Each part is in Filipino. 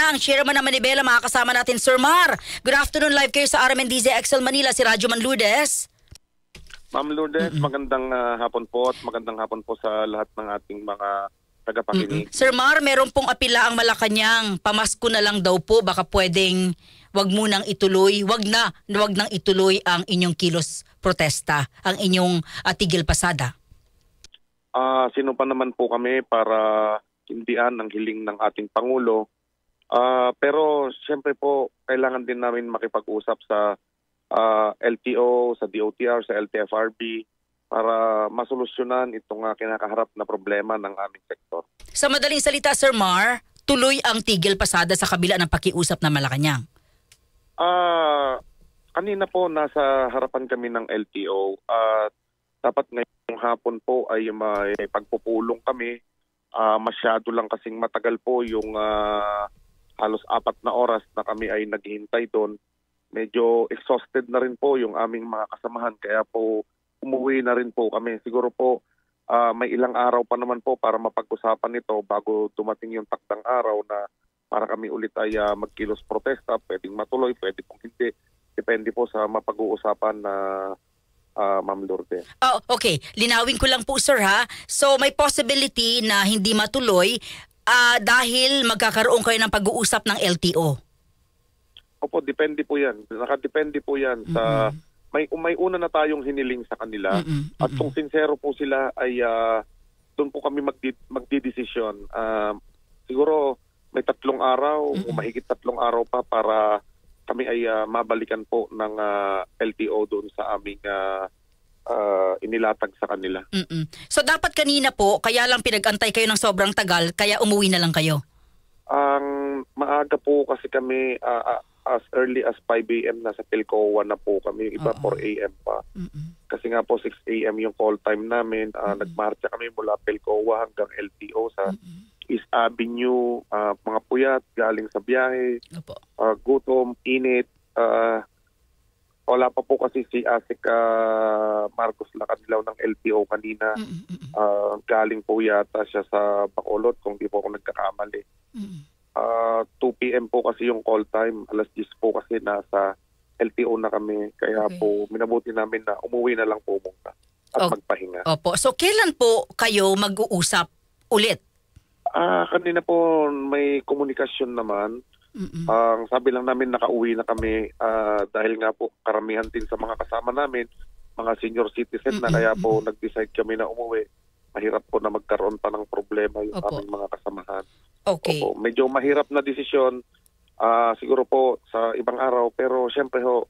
na ang chairman ng Manibela, makakasama natin Sir Mar. Good afternoon, live kayo sa RMNDZ XL Manila, si Radyo Man Lourdes. Ma'am Lourdes, magandang hapon po at magandang hapon po sa lahat ng ating mga tagapakinig. Sir Mar, meron pong apila ang Malacanang. Pamasko na lang daw po, baka pwedeng wag munang ituloy, wag nang ituloy ang inyong kilos protesta, ang inyong tigil pasada. Sino pa naman po kami para hindian ang hiling ng ating Pangulo. Pero siyempre po, kailangan din namin makipag-usap sa LTO, sa DOTR, sa LTFRB para masolusyonan itong kinakaharap na problema ng aming sektor. Sa madaling salita, Sir Mar, tuloy ang tigil pasada sa kabila ng pakiusap ng Malacanang. Kanina po nasa harapan kami ng LTO at dapat ngayong hapon po ay may pagpupulong kami. Masyado lang kasing matagal po yung halos 4 na oras na kami ay naghihintay doon. Medyo exhausted na rin po yung aming mga kasamahan kaya po umuwi na rin po kami. Siguro po may ilang araw pa naman po para mapag-usapan ito bago dumating yung takdang araw na para kami ulit ay magkilos protesta. Pwedeng matuloy, pwede pong hindi. Depende po sa mapag-uusapan na Ma'am Lourdes. Okay. Linawin ko lang po, sir, ha? So may possibility na hindi matuloy dahil magkakaroon kayo ng pag-uusap ng LTO. Opo, depende po yan. Nakadepende po yan sa... May una na tayong hiniling sa kanila. At kung sincero po sila ay doon po kami magdidesisyon. Siguro may 3 araw o mahigit 3 araw pa para kami ay mabalikan po ng LTO doon sa aming inilatag sa kanila. So dapat kanina po, kaya lang pinag-antay kayo ng sobrang tagal, kaya umuwi na lang kayo? Ang maaga po kasi kami... as early as 5 a.m. nasa Pilcoa na po kami, iba 4 a.m. pa. Kasi nga po 6 a.m. yung call time namin. Nagmarcha kami mula Pilcoa hanggang LTO sa East Avenue, mga puyat, galing sa biyahe, gutom, init. Wala pa po kasi si Asik Marcos Lacanilaw ng LTO kanina. Galing po yata siya sa Bacolod kung di po ako nagkakamali. 2 p.m. po kasi yung call time. Alas 10 po kasi nasa LTO na kami. Kaya po minabuti namin na umuwi na lang po muna at magpahinga. Opo. So kailan po kayo mag-uusap ulit? Kanina po may komunikasyon naman. Sabi lang namin nakauwi na kami dahil nga po karamihan din sa mga kasama namin, mga senior citizen na kaya po nag-decide kami na umuwi. Mahirap po na magkaroon pa ng problema yung aming mga kasamahan. Okay. Opo, medyo mahirap na desisyon siguro po sa ibang araw pero syempre ho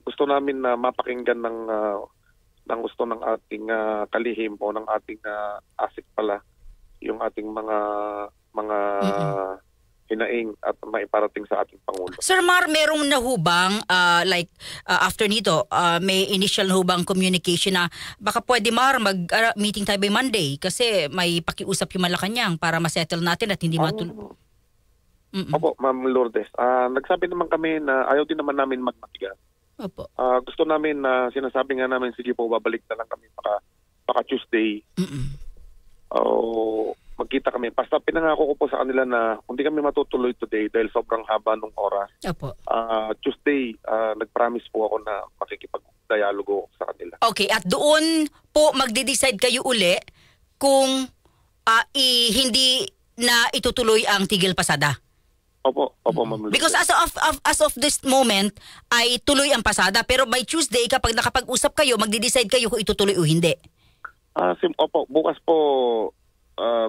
gusto namin na mapakinggan ng gusto ng ating kalihim o ng ating asik pala yung ating mga hinaing at maiparating sa ating Pangulo. Sir Mar, merong nahubang after nito, may initial nahubang communication na baka pwede mag-meeting tayo by Monday kasi may pakiusap yung Malacanang para masettle natin at hindi matuloy. Opo, Ma'am Lourdes. Nagsabi naman kami na ayaw din naman namin magmatigas. Opo. Gusto namin na sinasabi nga namin, sige po, babalik na lang kami baka Tuesday. Magkita kami. Basta pinangako ko po sa kanila na hindi kami matutuloy today dahil sobrang haba ng oras. Tuesday, nag-promise po ako na makikipag-dialogo sa kanila. Okay, at doon po magde-decide kayo uli kung hindi na itutuloy ang tigil pasada? Opo, Ma'am. Because as of this moment, ay tuloy ang pasada. Pero by Tuesday, kapag nakapag-usap kayo, magde-decide kayo kung itutuloy o hindi. Opo, bukas po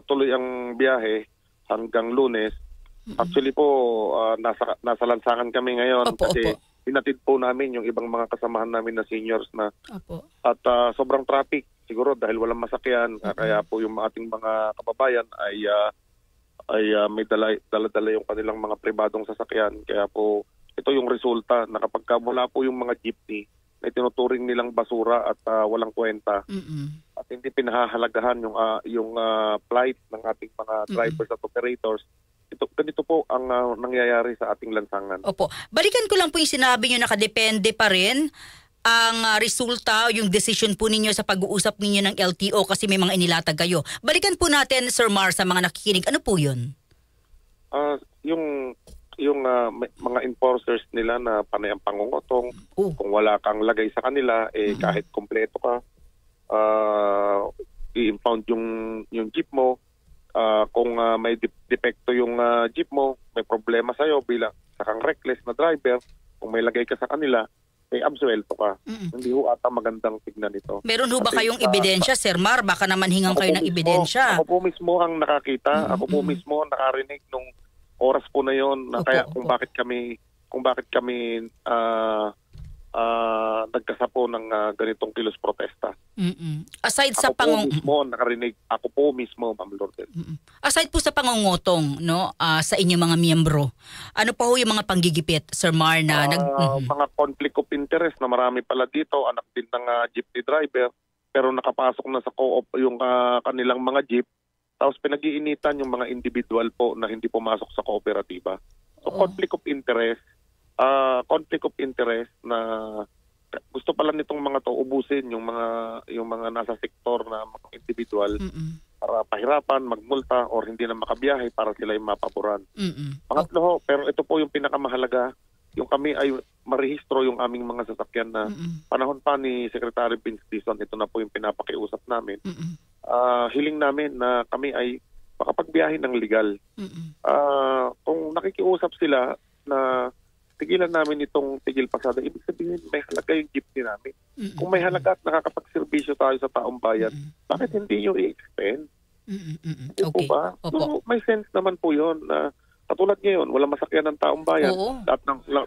tuloy ang biyahe hanggang Lunes. Actually po, nasa lansangan kami ngayon kasi pinatid po namin yung ibang mga kasamahan namin na seniors na. At sobrang traffic siguro dahil walang masakyan. Kaya po yung ating mga kababayan ay may dala-dala yung kanilang mga pribadong sasakyan. Kaya po ito yung resulta na kapag wala po yung mga jeepney na tinuturing nilang basura at walang kwenta. At hindi pinahahalagahan yung plight ng ating mga drivers at operators. Ganito po ang nangyayari sa ating lansangan. Opo. Balikan ko lang po yung sinabi nyo, nakadepende pa rin ang resulta, yung decision po ninyo sa pag-uusap ninyo ng LTO kasi may mga inilatag kayo. Balikan po natin, Sir Mar, sa mga nakikinig. Ano po yun? mga enforcers nila na panay ang pangungutong. Kung wala kang lagay sa kanila, kahit kompleto ka, i-impound yung jeep mo. Kung may depekto yung jeep mo, may problema sa'yo bilang sakang reckless na driver, kung may lagay ka sa kanila, may absuelto ka. Hindi ho ata magandang tignan ito. Meron ho ba kayong ebidensya, Sir Mar? Baka naman hingan kayo ng ebidensya. Ako po mismo ang nakakita. Ako po mismo ang nakarinig nung oras po na yon na kaya kung bakit kami nagkasapo ng ganitong kilos protesta. Aside sa ako po mismo, Ma'am Lourdes. Aside po sa pangungutong, no, sa inyong mga miyembro, ano pa ho yung mga panggigipit, Sir Mar, na mga conflict of interest na marami pala dito, anak din ng jeepney driver, pero nakapasok na sa co-op yung kanilang mga jeep, tapos pinag-iinitan yung mga individual po na hindi pumasok sa kooperatiba. So conflict of interest na gusto pala nitong mga to ubusin yung mga nasa sektor na mga individual para pahirapan, magmulta or hindi na makabiyahe para sila yung mapaboran. Pangatlo ho, pero ito po yung pinakamahalaga, yung kami ay marehistro yung aming mga sasakyan na panahon pa ni Secretary Vince Dizon, ito na po yung pinapakiusap namin. Hiling namin na kami ay makapagbiyahe ng legal. Kung nakikiusap sila na tigilan namin itong tigil pasada, ibig sabihin may halaga yung jeepney namin. Kung may halaga at nakakapagserbisyo tayo sa taong bayan, bakit hindi nyo i-expend? Okay. Ba? So, may sense naman po yun na katulad ngayon, wala masakyan ng taong bayan.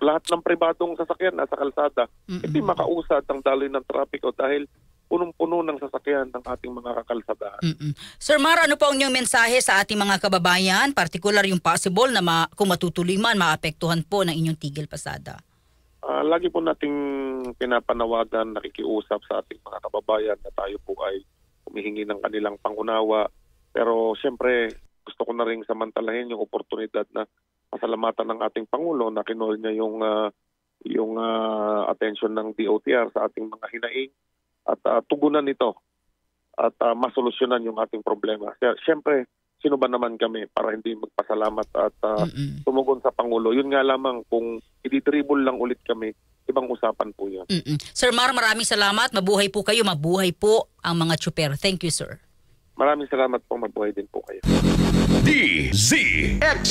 Lahat ng pribadong sasakyan nasa kalsada, hindi makausad ang daloy ng trapiko dahil punong-puno ng sasakyan ng ating mga kakalsadaan. Sir Mar, ano po ang inyong mensahe sa ating mga kababayan, particular yung possible na kung matutuloy man, maapektuhan po ng inyong tigil pasada? Lagi po nating pinapanawagan, nakikiusap sa ating mga kababayan na tayo po ay humihingi ng kanilang pangunawa. Pero siyempre, gusto ko na rin samantalahin yung oportunidad na pasalamatan ng ating Pangulo na kinol niya yung attention ng DOTR sa ating mga hinaing at tugunan ito at masolusyonan yung ating problema. Siyempre, sino ba naman kami para hindi magpasalamat at tumugon sa Pangulo? Yun nga lamang, kung i-dribble lang ulit kami, ibang usapan po yun. Sir Mar, maraming salamat. Mabuhay po kayo. Mabuhay po ang mga tsuper. Thank you, sir. Maraming salamat po. Mabuhay din po kayo. DZX